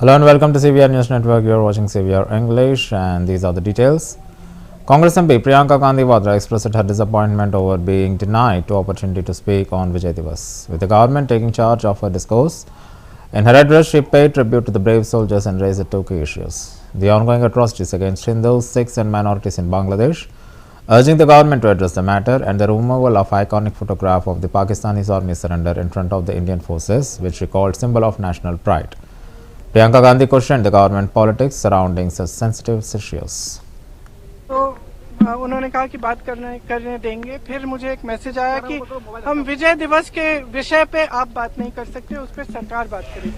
Hello and welcome to CVR News Network. You are watching CVR English and these are the details. Congress MP Priyanka Gandhi Vadra expressed her disappointment over being denied the opportunity to speak on Vijay Divas. With the government taking charge of her discourse, in her address she paid tribute to the brave soldiers and raised two key issues: the ongoing atrocities against Hindus, Sikhs and minorities in Bangladesh, urging the government to address the matter, and the removal of iconic photograph of the Pakistani army surrender in front of the Indian forces, which recalled symbol of national pride. Priyanka Gandhi questioned the government politics surrounding such sensitive issues. तो उन्होंने कहा कि बात करने देंगे। फिर मुझे एक मैसेज आया कि हम विजय दिवस के विषय पे आप बात नहीं कर सकते, उस पर सरकार बात करेगी।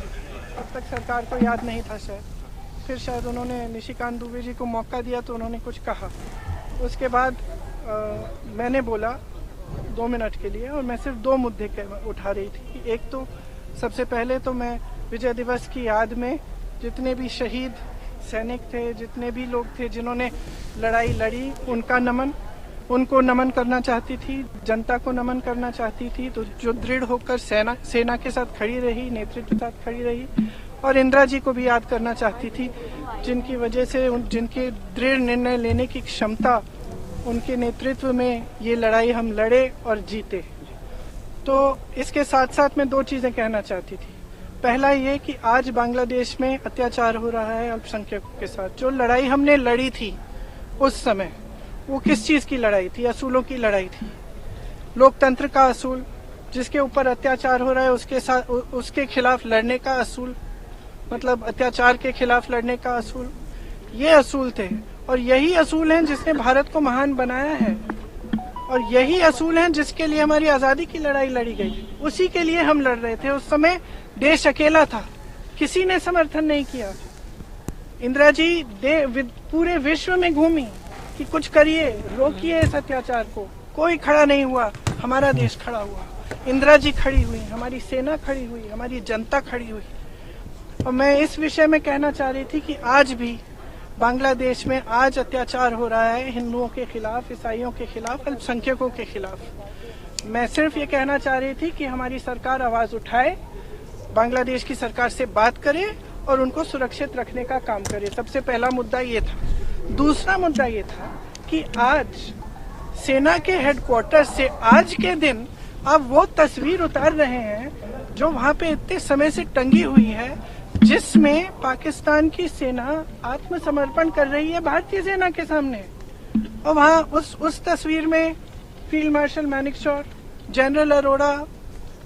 अब तक सरकार को याद नहीं था शायद। फिर शायद उन्होंने निशिकांत दुबे जी को मौका दिया तो उन्होंने कुछ कहा। उसके बाद मैंने बोला 2 मिनट के लिए और मैं सिर्फ 2 मुद्दे उठा रही थी। एक तो सबसे पहले तो मैं विजय दिवस की याद में जितने भी शहीद सैनिक थे, जितने भी लोग थे जिन्होंने लड़ाई लड़ी, उनको नमन करना चाहती थी, जनता को नमन करना चाहती थी, तो जो दृढ़ होकर सेना के साथ खड़ी रही, नेतृत्व के साथ खड़ी रही, और इंदिरा जी को भी याद करना चाहती थी, जिनकी वजह से जिनके दृढ़ निर्णय लेने की क्षमता, उनके नेतृत्व में ये लड़ाई हम लड़े और जीते। तो इसके साथ साथ मैं 2 चीजें कहना चाहती थी। पहला ये कि आज बांग्लादेश में अत्याचार हो रहा है अल्पसंख्यकों के साथ। जो लड़ाई हमने लड़ी थी उस समय, वो किस चीज की लड़ाई थी? असूलों की लड़ाई थी। लोकतंत्र का असूल, जिसके ऊपर अत्याचार हो रहा है उसके खिलाफ लड़ने का असूल, मतलब अत्याचार के खिलाफ लड़ने का असूल, ये असूल थे। और यही असूल हैं जिसने भारत को महान बनाया है, और यही असूल हैं जिसके लिए हमारी आजादी की लड़ाई लड़ी गई। उसी के लिए हम लड़ रहे थे। उस समय देश अकेला था, किसी ने समर्थन नहीं किया। इंदिरा जी पूरे विश्व में घूमी कि कुछ करिए, रोकिए इस अत्याचार को। कोई खड़ा नहीं हुआ, हमारा देश खड़ा हुआ। इंदिरा जी खड़ी हुई, हमारी सेना खड़ी हुई, हमारी जनता खड़ी हुई। और मैं इस विषय में कहना चाह रही थी कि आज भी बांग्लादेश में आज अत्याचार हो रहा है हिंदुओं के खिलाफ, ईसाइयों के खिलाफ, अल्पसंख्यकों के खिलाफ। मैं सिर्फ ये कहना चाह रही थी कि हमारी सरकार आवाज उठाए, बांग्लादेश की सरकार से बात करे और उनको सुरक्षित रखने का काम करे। सबसे पहला मुद्दा ये था। दूसरा मुद्दा ये था कि आज सेना के हेडक्वार्टर से आज के दिन आप वो तस्वीर उतार रहे हैं जो वहां पे इतने समय से टंगी हुई है, जिसमें पाकिस्तान की सेना आत्मसमर्पण कर रही है भारतीय सेना के सामने। और वहां उस तस्वीर में field marshal Manekshaw, general Arora,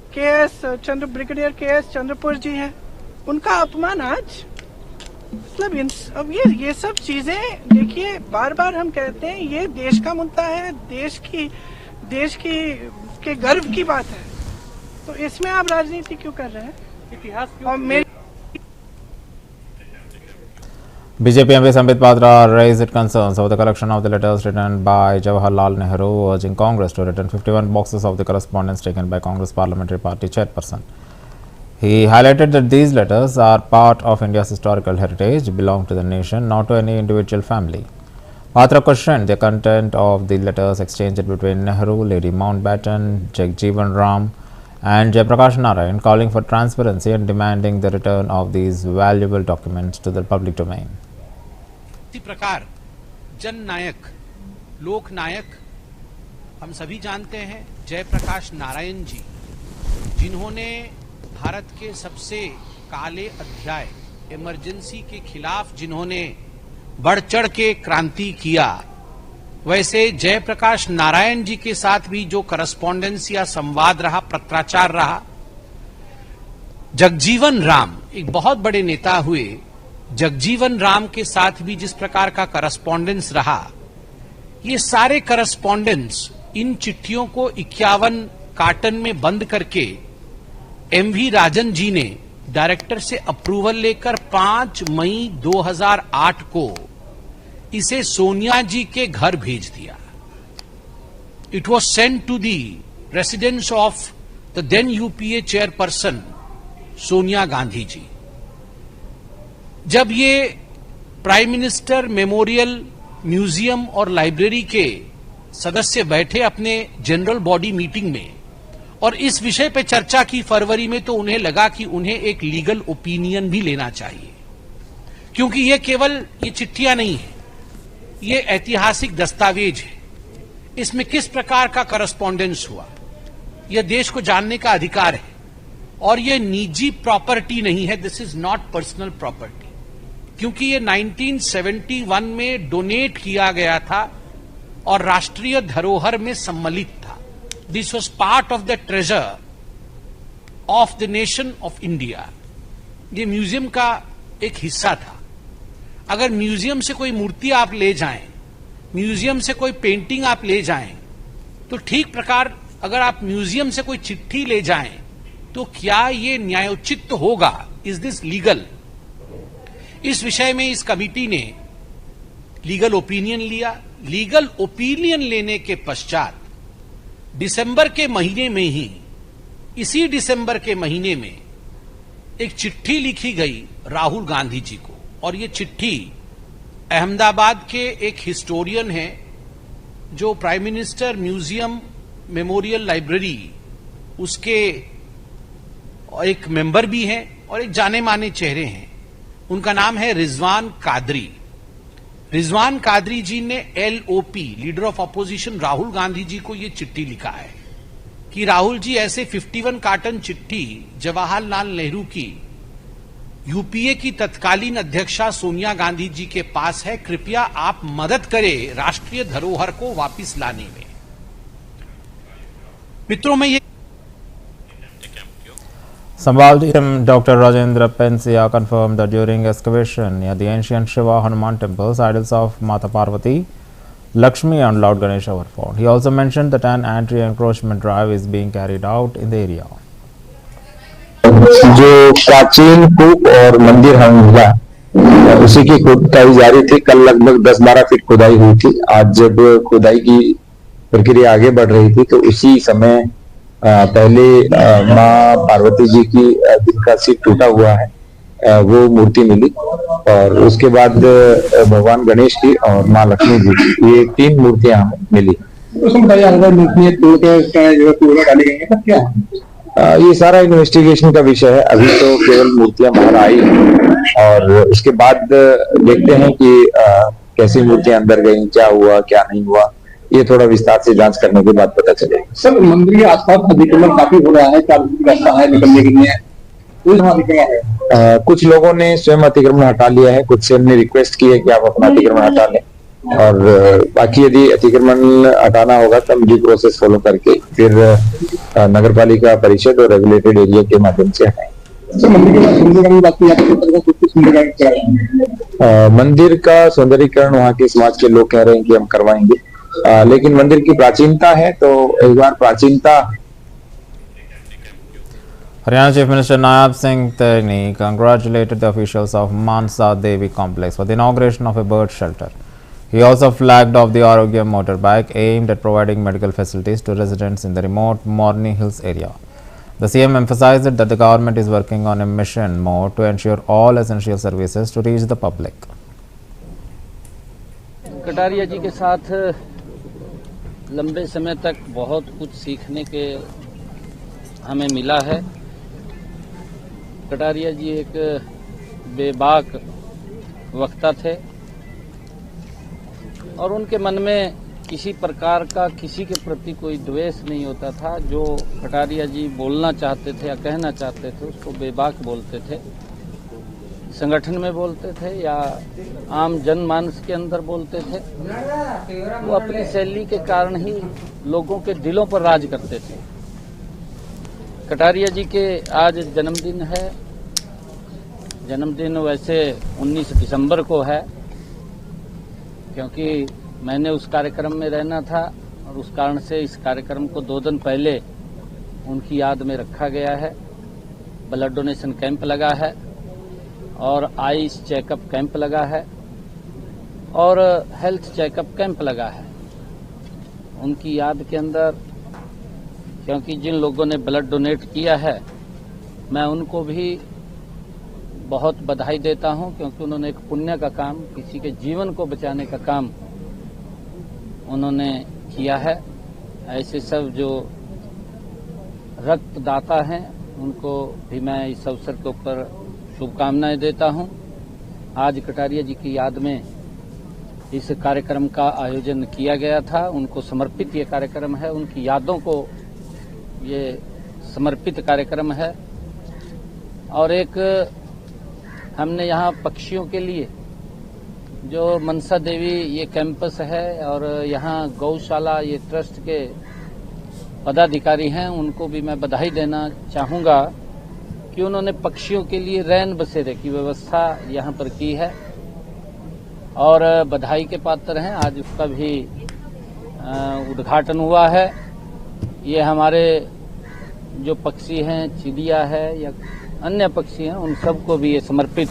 brigadier K S. Chandrapur ji हैं। उनका अपमान आज, मतलब अब ये सब चीजें देखिए, बार बार हम कहते हैं ये देश का मुद्दा है, देश के गर्व की बात है। तो इसमें आप राजनीति क्यों कर रहे हैं? इतिहास क्यों? BJP MP Sambit Patra raised concerns over the collection of the letters written by Jawaharlal Nehru, urging Congress to return 51 boxes of the correspondence taken by Congress Parliamentary Party chairperson. He highlighted that these letters are part of India's historical heritage, belong to the nation, not to any individual family. Patra questioned the content of the letters exchanged between Nehru, Lady Mountbatten, Jagjeevan Ram and Jayaprakash Narayan, calling for transparency and demanding the return of these valuable documents to the public domain. इसी प्रकार जन नायक, लोक नायक हम सभी जानते हैं जयप्रकाश नारायण जी, जिन्होंने भारत के सबसे काले अध्याय इमरजेंसी के खिलाफ जिन्होंने बढ़ चढ़ के क्रांति किया, वैसे जयप्रकाश नारायण जी के साथ भी जो करस्पॉन्डेंस या संवाद रहा, पत्राचार रहा। जगजीवन राम एक बहुत बड़े नेता हुए, जगजीवन राम के साथ भी जिस प्रकार का करस्पॉन्डेंस रहा, ये सारे करस्पॉन्डेंस, इन चिट्ठियों को 51 कार्टन में बंद करके एमवी राजन जी ने डायरेक्टर से अप्रूवल लेकर 5 मई 2008 को इसे सोनिया जी के घर भेज दिया। It was sent to the residence of the then UPA chairperson Sonia Gandhi ji. जब ये प्राइम मिनिस्टर मेमोरियल म्यूजियम और लाइब्रेरी के सदस्य बैठे अपने जनरल बॉडी मीटिंग में और इस विषय पे चर्चा की फरवरी में, तो उन्हें लगा कि उन्हें एक लीगल ओपिनियन भी लेना चाहिए। क्योंकि ये केवल ये चिट्ठियां नहीं है, ये ऐतिहासिक दस्तावेज है। इसमें किस प्रकार का करस्पॉन्डेंस हुआ, यह देश को जानने का अधिकार है। और यह निजी प्रॉपर्टी नहीं है, this is not personal property, क्योंकि ये 1971 में डोनेट किया गया था और राष्ट्रीय धरोहर में सम्मिलित था। This was part of the treasure of the nation of India. ये म्यूजियम का एक हिस्सा था। अगर म्यूजियम से कोई मूर्ति आप ले जाएं, म्यूजियम से कोई पेंटिंग आप ले जाएं, तो ठीक प्रकार अगर आप म्यूजियम से कोई चिट्ठी ले जाएं, तो क्या ये न्यायोचित होगा? Is this legal? इस विषय में इस कमिटी ने लीगल ओपिनियन लिया। लीगल ओपिनियन लेने के पश्चात दिसंबर के महीने में ही, इसी दिसंबर के महीने में एक चिट्ठी लिखी गई राहुल गांधी जी को। और ये चिट्ठी अहमदाबाद के एक हिस्टोरियन हैं, जो prime minister museum memorial library उसके एक मेंबर भी हैं और एक जाने माने चेहरे हैं। उनका नाम है रिजवान कादरी। रिजवान कादरी जी ने LOP, leader of opposition Rahul Gandhi ji को ये चिट्ठी लिखा है कि राहुल जी, ऐसे 51 कार्टन चिट्ठी जवाहरलाल नेहरू की यूपीए की तत्कालीन अध्यक्षा सोनिया गांधी जी के पास है। कृपया आप मदद करें राष्ट्रीय धरोहर को वापस लाने में। मित्रों में ये Sambal DM Dr. Rajendra Pensia confirmed that during excavation near the ancient Shiva Hanuman temples, idols of Mata Parvati, Lakshmi and Lord Ganesha were found. He also mentioned that an anti-encroachment drive is being carried out in the area. जो प्राचीन कूप और मंदिर मिला, उसी की खुदाई जारी थी। कल लगभग 10-12 फीट खुदाई हुई थी। आज जब खुदाई की प्रक्रिया आगे बढ़ रही थी, तो उसी समय पहले माँ पार्वती जी की जिनका सिर टूटा हुआ है, वो मूर्ति मिली। और उसके बाद भगवान गणेश की और माँ लक्ष्मी जी की, ये 3 मूर्तियां हमें मिली। ये सारा इन्वेस्टिगेशन का विषय है। अभी तो केवल मूर्तियां बाहर आई और उसके बाद देखते हैं कि कैसी मूर्तियां अंदर गई, क्या हुआ क्या नहीं हुआ, ये थोड़ा विस्तार से जांच करने के बाद पता चलेगा। सर, मंदिर के आसपास अतिक्रमण काफी हो रहा है, क्या रास्ता है निकलने के लिए? कुछ लोगों ने स्वयं अतिक्रमण हटा लिया है, कुछ से हमने रिक्वेस्ट की है कि आप अपना अतिक्रमण हटा लें। और बाकी यदि अतिक्रमण हटाना होगा तो हम ड्यू प्रोसेस फॉलो करके फिर नगर पालिका परिषद और रेगुलेटेड एरिया के माध्यम से हटाएंगे। सर, मंदिर का सौंदर्यीकरण वहाँ के समाज के लोग कह रहे हैं कि हम करवाएंगे, लेकिन मंदिर की प्राचीनता है, तो एक बार प्राचीनता। Haryana Chief Minister Nayab Singh Teni congratulated the officials of Mansa Devi complex for the inauguration of a bird shelter. He also flagged off the Arogyam motorbike aimed at providing medical facilities to residents in the remote Morni Hills area. The CM emphasized that the government is working on a mission mode to ensure all essential services to reach the public. Kataria जी के साथ लंबे समय तक बहुत कुछ सीखने के हमें मिला है। कटारिया जी एक बेबाक वक्ता थे और उनके मन में किसी प्रकार का किसी के प्रति कोई द्वेष नहीं होता था। जो कटारिया जी बोलना चाहते थे या कहना चाहते थे उसको बेबाक बोलते थे, संगठन में बोलते थे या आम जनमानस के अंदर बोलते थे। वो अपनी शैली के कारण ही लोगों के दिलों पर राज करते थे। कटारिया जी के आज जन्मदिन है। जन्मदिन वैसे 19 दिसंबर को है, क्योंकि मैंने उस कार्यक्रम में रहना था और उस कारण से इस कार्यक्रम को 2 दिन पहले उनकी याद में रखा गया है। ब्लड डोनेशन कैंप लगा है और आईज चेकअप कैंप लगा है और हेल्थ चेकअप कैंप लगा है उनकी याद के अंदर। क्योंकि जिन लोगों ने ब्लड डोनेट किया है, मैं उनको भी बहुत बधाई देता हूं, क्योंकि उन्होंने एक पुण्य का काम, किसी के जीवन को बचाने का काम उन्होंने किया है। ऐसे सब जो रक्तदाता हैं उनको भी मैं इस अवसर के ऊपर शुभकामनाएं देता हूं। आज कटारिया जी की याद में इस कार्यक्रम का आयोजन किया गया था। उनको समर्पित ये कार्यक्रम है, उनकी यादों को ये समर्पित कार्यक्रम है। और एक हमने यहाँ पक्षियों के लिए जो मनसा देवी ये कैंपस है और यहाँ गौशाला ये ट्रस्ट के पदाधिकारी हैं, उनको भी मैं बधाई देना चाहूँगा कि उन्होंने पक्षियों के लिए रैन बसेरे की व्यवस्था यहाँ पर की है और बधाई के पात्र हैं। आज उसका भी उद्घाटन हुआ है। ये हमारे जो पक्षी हैं, चिड़िया है या अन्य पक्षी हैं, उन सबको भी ये समर्पित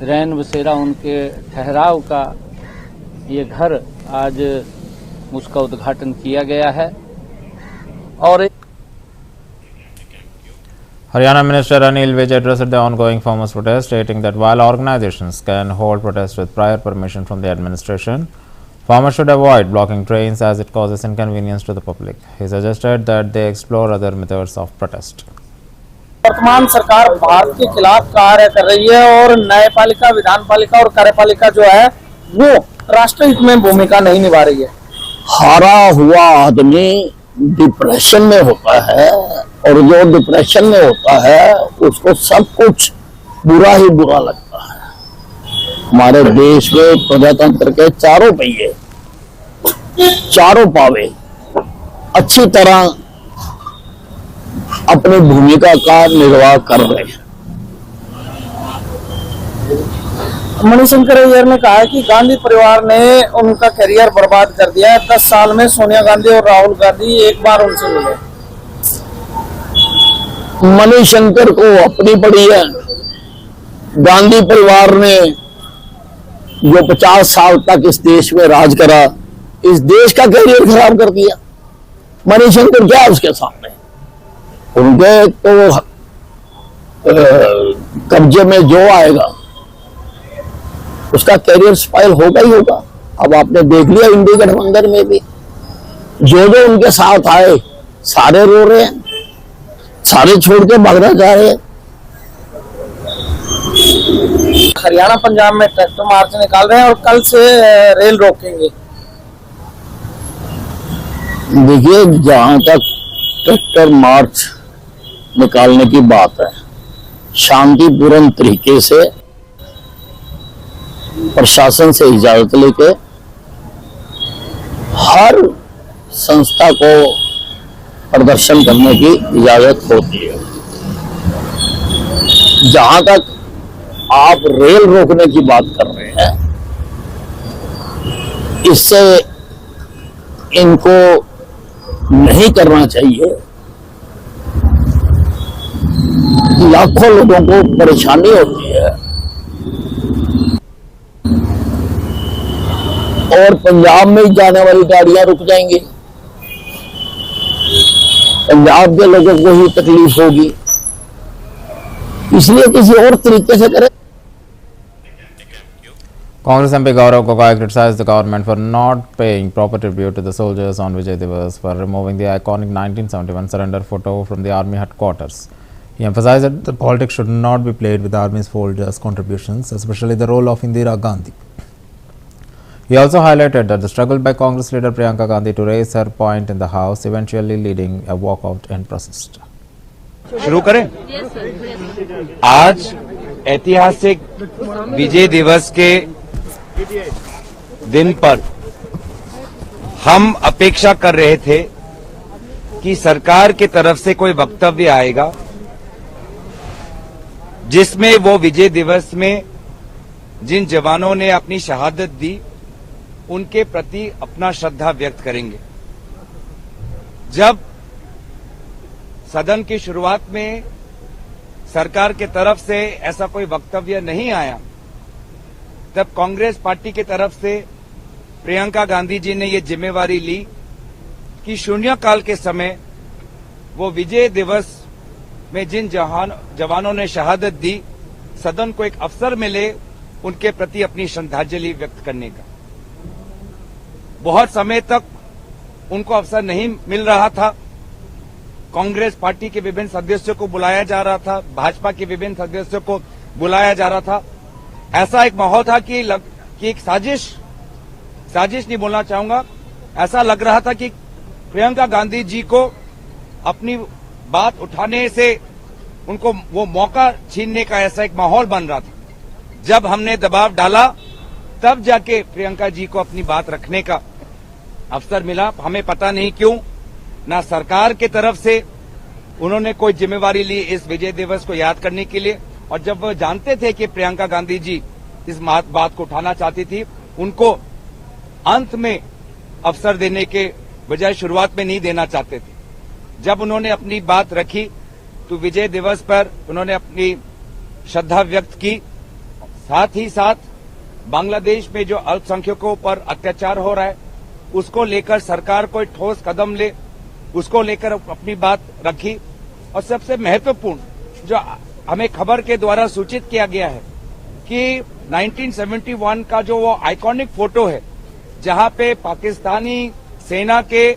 रैन बसेरा, उनके ठहराव का ये घर आज उसका उद्घाटन किया गया है। और Haryana Minister Anil Vij addressed the ongoing farmers' protest, stating that while organizations can hold protests with prior permission from the administration, farmers should avoid blocking trains as it causes inconvenience to the public. He suggested that they explore other methods of protest. वर्तमान सरकार भारत के खिलाफ कार्य कर रही है और न्यायपालिका, विधानपालिका और कार्यपालिका जो है वो राष्ट्रहित में भूमिका नहीं निभा रही है। हारा हुआ आदमी डिप्रेशन में होता है और जो डिप्रेशन में होता है उसको सब कुछ बुरा ही बुरा लगता है। हमारे देश में प्रजातंत्र के चारों पहिए, चारों पावे अच्छी तरह अपनी भूमिका का निर्वाह कर रहे हैं। मणिशंकर अय्यर ने कहा है कि गांधी परिवार ने उनका करियर बर्बाद कर दिया है। 10 साल में सोनिया गांधी और राहुल गांधी एक बार उनसे मिले। मणिशंकर को अपनी पड़ी है। गांधी परिवार ने जो 50 साल तक इस देश में राज करा, इस देश का करियर खराब कर दिया। मणिशंकर क्या उसके सामने? उनके तो कब्जे में जो आएगा उसका करियर स्पाइल होगा ही होगा। अब आपने देख लिया इंडी गठबंधन में भी जो जो उनके साथ आए सारे रो रहे हैं, सारे छोड़ के भागना चाह रहे हैं। हरियाणा पंजाब में ट्रैक्टर मार्च निकाल रहे हैं और कल से रेल रोकेंगे। देखिए, जहां तक ट्रैक्टर मार्च निकालने की बात है, शांतिपूर्ण तरीके से प्रशासन से इजाजत लेके हर संस्था को प्रदर्शन करने की इजाजत होती है। जहां तक आप रेल रोकने की बात कर रहे हैं, इससे इनको नहीं करना चाहिए। लाखों लोगों को परेशानी होती है और पंजाब में जाने वाली गाड़ियां रुक जाएंगी, पंजाब के लोगों को ही तकलीफ होगी। इसलिए किसी और तरीके से करें। Congress MP Gaurav Gogoi criticized the government for not paying proper tribute to the soldiers on Vijay Diwas, for removing the iconic 1971 surrender photo from the army headquarters. He emphasized that the politics should not be played with army soldiers' contributions, especially the role of Indira Gandhi. He also highlighted that the struggle by Congress leader Priyanka Gandhi to raise her point in the House eventually leading a walkout and protest. शुरू करें? आज ऐतिहासिक विजय दिवस के दिन पर हम अपेक्षा कर रहे थे कि सरकार की तरफ से कोई वक्तव्य आएगा जिसमें वो विजय दिवस में जिन जवानों ने अपनी शहादत दी उनके प्रति अपना श्रद्धा व्यक्त करेंगे। जब सदन की शुरुआत में सरकार की तरफ से ऐसा कोई वक्तव्य नहीं आया, तब कांग्रेस पार्टी की तरफ से प्रियंका गांधी जी ने ये जिम्मेवारी ली कि शून्यकाल के समय वो विजय दिवस में जिन जवानों ने शहादत दी, सदन को एक अवसर मिले उनके प्रति अपनी श्रद्धांजलि व्यक्त करने का। बहुत समय तक उनको अवसर नहीं मिल रहा था। कांग्रेस पार्टी के विभिन्न सदस्यों को बुलाया जा रहा था, भाजपा के विभिन्न सदस्यों को बुलाया जा रहा था, ऐसा एक माहौल था कि एक साजिश नहीं बोलना चाहूंगा, ऐसा लग रहा था कि प्रियंका गांधी जी को अपनी बात उठाने से उनको वो मौका छीनने का ऐसा एक माहौल बन रहा था। जब हमने दबाव डाला तब जाके प्रियंका जी को अपनी बात रखने का अवसर मिला। हमें पता नहीं क्यों ना सरकार की तरफ से उन्होंने कोई जिम्मेवारी ली इस विजय दिवस को याद करने के लिए, और जब वो जानते थे कि प्रियंका गांधी जी इस बात को उठाना चाहती थी, उनको अंत में अवसर देने के बजाय शुरुआत में नहीं देना चाहते थे। जब उन्होंने अपनी बात रखी तो विजय दिवस पर उन्होंने अपनी श्रद्धा व्यक्त की। साथ ही साथ बांग्लादेश में जो अल्पसंख्यकों पर अत्याचार हो रहा है उसको लेकर सरकार कोई ठोस कदम ले, उसको लेकर अपनी बात रखी। और सबसे महत्वपूर्ण जो हमें खबर के द्वारा सूचित किया गया है कि 1971 का जो वो आइकॉनिक फोटो है जहां पे पाकिस्तानी सेना के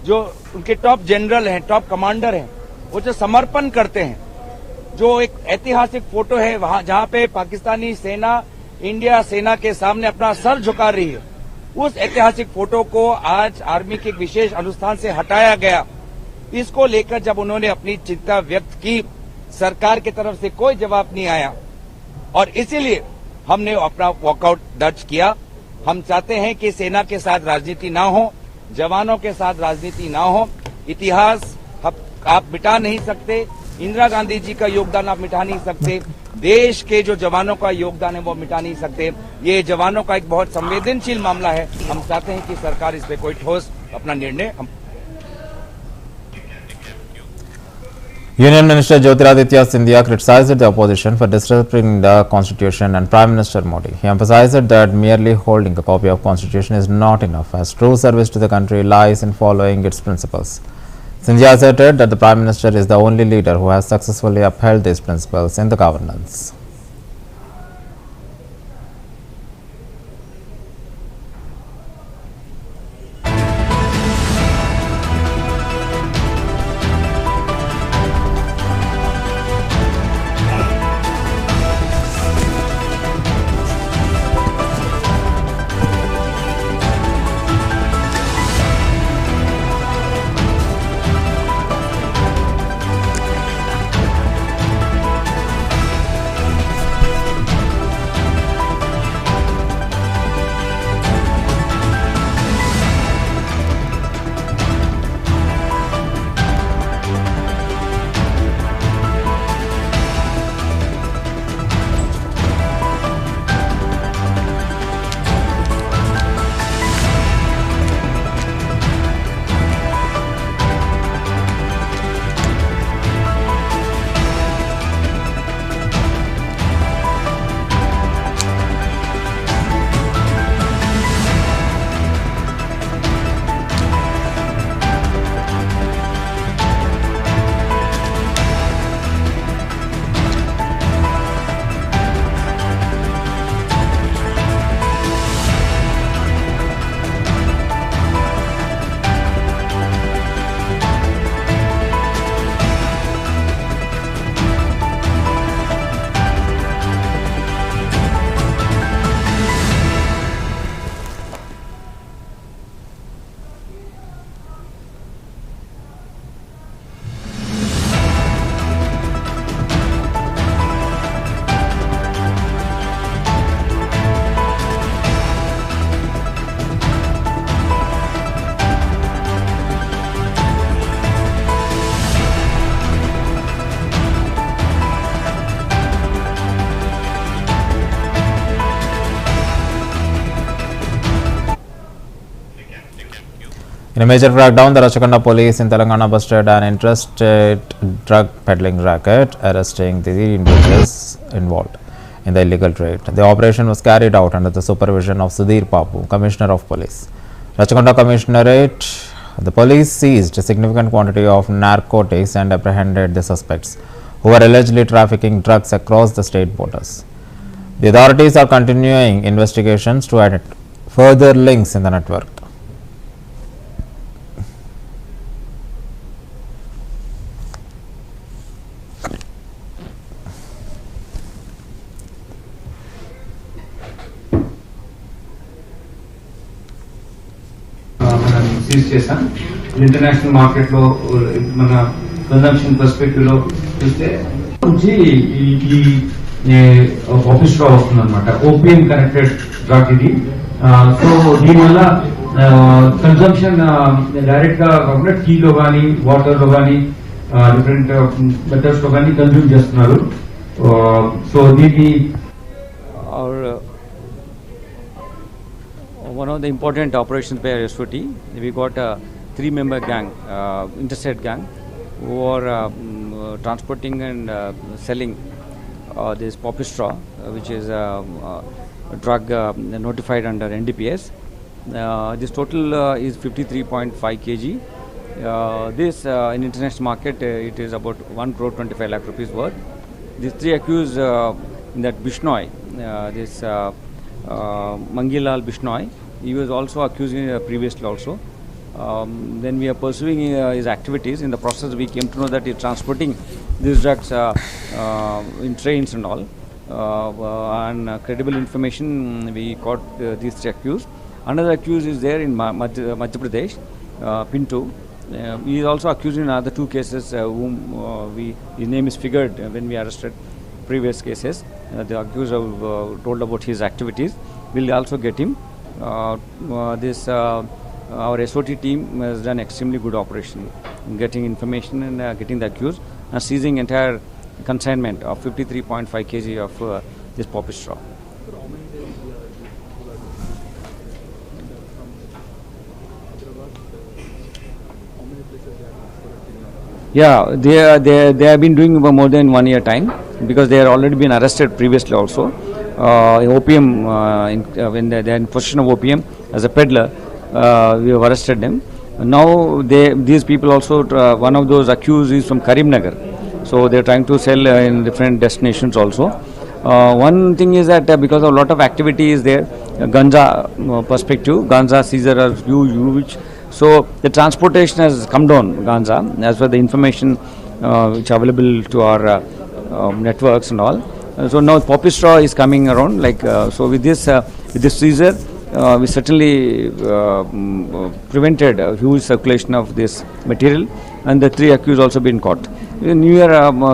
जो उनके टॉप जनरल हैं, टॉप कमांडर हैं, वो जो समर्पण करते हैं, जो एक ऐतिहासिक फोटो है वहां जहां पे पाकिस्तानी सेना इंडिया सेना के सामने अपना सर झुका रही है, उस ऐतिहासिक फोटो को आज आर्मी के एक विशेष अनुष्ठान से हटाया गया। इसको लेकर जब उन्होंने अपनी चिंता व्यक्त की, सरकार की तरफ से कोई जवाब नहीं आया और इसीलिए हमने अपना वॉकआउट दर्ज किया। हम चाहते हैं कि सेना के साथ राजनीति ना हो, जवानों के साथ राजनीति ना हो। इतिहास आप मिटा नहीं सकते, इंदिरा गांधी जी का योगदान आप मिटा नहीं सकते, देश के जो जवानों का योगदान है वो मिटा नहीं सकते। ये जवानों का एक बहुत संवेदनशील मामला है। हम चाहते हैं कि सरकार इस पे कोई ठोस अपना निर्णय। Union Minister Jyotiraditya Scindia criticized the opposition for disrespecting the Constitution and Prime Minister Modi. He emphasized that merely holding a copy of Constitution is not enough, as true service to the country lies in following its principles. Scindia asserted that the Prime Minister is the only leader who has successfully upheld these principles in the governance. In a major crackdown, the Rachakonda police in Telangana busted an interstate drug peddling racket, arresting the individuals involved in the illegal trade. The operation was carried out under the supervision of Sudhir Papu, Commissioner of Police. Rachakonda Commissionerate, the police seized a significant quantity of narcotics and apprehended the suspects, who were allegedly trafficking drugs across the state borders. The authorities are continuing investigations to add further links in the network. Seize చేశాం. International market లో మన consumption perspective లో చూస్తే నుంచి ఈ ఆఫీస్ట్రా వస్తుంది అనమాట. Opium connected drug ఇది. సో దీనివల్ల కన్జంప్షన్ డైరెక్ట్ గా కాకుండా టీలో కానీ వాటర్ లో కానీ డిఫరెంట్ మెథడ్స్ లో కానీ కన్జ్యూమ్ చేస్తున్నారు. సో దీన్ని one of the important operations by SOT, we got a 3-member gang, interstate gang, who are transporting and selling this poppy straw, which is a drug notified under NDPS. This total is 53.5 kg. This in international market it is about 1 crore 25 lakh rupees worth. These 3 accused in that Bishnoi, this Mangilal Bishnoi, he was also accused previously also. Then we are pursuing his activities. In the process we came to know that he is transporting these drugs in trains and all. On credible information we caught these 3 accused. Another accused is there in Madhya Pradesh, Pintu. He is also accused in other 2 cases whom his name is figured when we arrested previous cases. The accused have told about his activities. We'll also get him. Our SOT team has done extremely good operation in getting information and getting the accused and seizing entire consignment of 53.5 kg of this poppy straw. Yeah, they have been doing for more than 1 year time, because they have already been arrested previously also. Opium, when they are in possession of opium as a peddler, we have arrested them. Now these people also, one of those accused is from Karimnagar, so they are trying to sell in different destinations also. One thing is that because of a lot of activity is there, ganja perspective, ganja seizure are huge. So the transportation has come down, ganja, as per the information which are available to our networks and all. So now poppy straw is coming around, like so with this seizure we certainly prevented a huge circulation of this material, and the 3 accused also been caught. New Year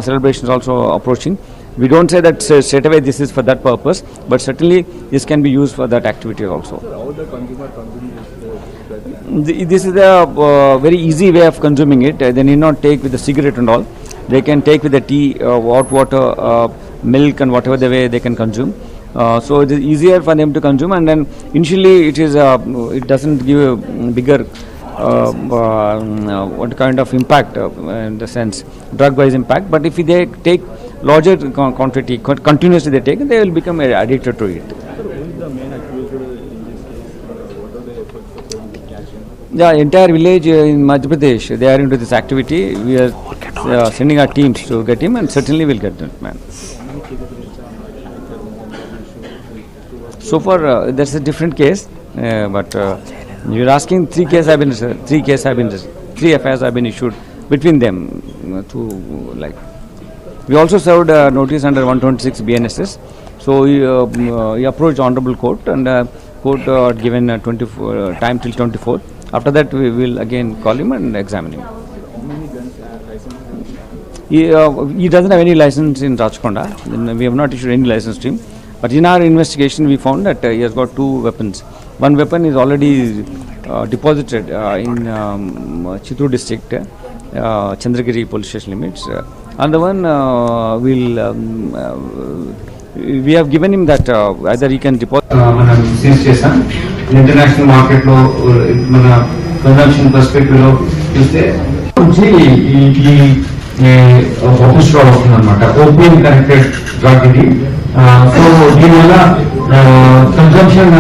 celebrations also approaching. We don't say that straight away this is for that purpose, but certainly this can be used for that activity also. Sir, how the consumer consuming This is a very easy way of consuming it. They need not take with the cigarette and all. They can take with the tea, hot water, milk, and whatever the way they can consume. So it is easier for them to consume, and then initially it doesn't give a bigger what kind of impact in the sense drug-wise impact. But if they take larger quantity continuously, they take, they will become addicted to it. Yeah, entire village in Madhya Pradesh, they are into this activity. We are sending our teams to get him, and certainly we'll get that man. So far, that's a different case, but you're asking 3 cases have been 3 FIRs have been issued between them. We also served notice under 126 BNSS. So he approached honorable court, and court had given 24 time till 24th. After that, we will again call him and examine him. How many guns are licensed? He doesn't have any license in Rajkonda. We have not issued any license to him. But in our investigation, we found that he has got 2 weapons. One weapon is already deposited in Chittoor district, Chandragiri police station limits. Another one we have given him that either he can deposit. మనం seize చేశాం. International market లో మన consumption perspective లో చూస్తే నుంచి ఈ poppy straw వస్తుంది అనమాట. ఓపియం కనెక్టెడ్ డ్రగ్ ఇది. సో దీనివల్ల కన్జంప్షన్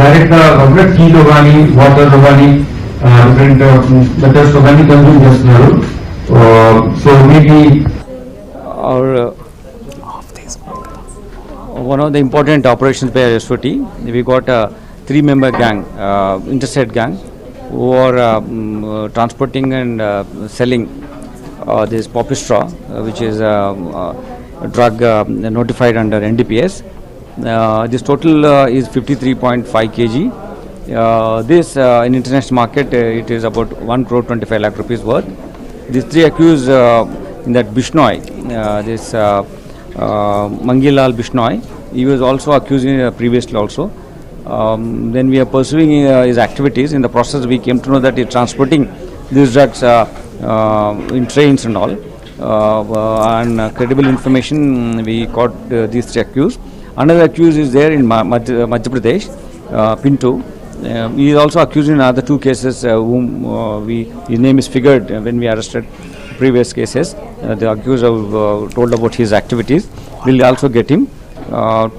డైరెక్ట్ గా కాకుండా టీలో కానీ వాటర్ లో కానీ డిఫరెంట్ మెథడ్స్ లో కానీ కన్జ్యూమ్ చేస్తున్నారు. సో వీటి one of the important operations by SOT, we got a 3-member gang, interstate gang, who are transporting and selling this poppy straw, which is a drug notified under NDPS. This total is 53.5 kg. This in international market it is about 1 crore 25 lakh rupees worth. These three accused in that Bishnoi, this Mangilal Bishnoi, he was also accused previously also. Then we are pursuing his activities. In the process, we came to know that he is transporting these drugs in trains and all. And credible information, we caught these three accused. Another accused is there in Madhya Pradesh, Pinto. He is also accused in other two cases whom his name is figured when we arrested previous cases. The accused have told about his activities. We will also get him. Our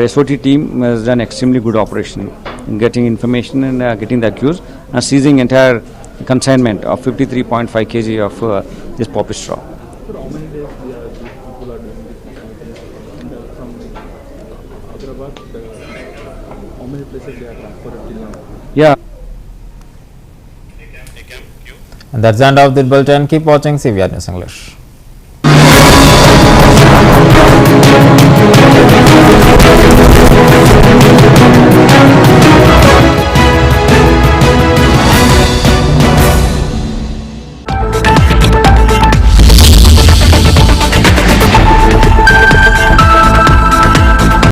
SOT team has done extremely good operation in getting information and getting the accused and seizing entire consignment of 53.5 kg of this poppy straw. Sir, how many days these people are doing this and from Hyderabad, how many places they are transferred till now? Yeah. And that's the end of the bulletin. Keep watching CVR News English.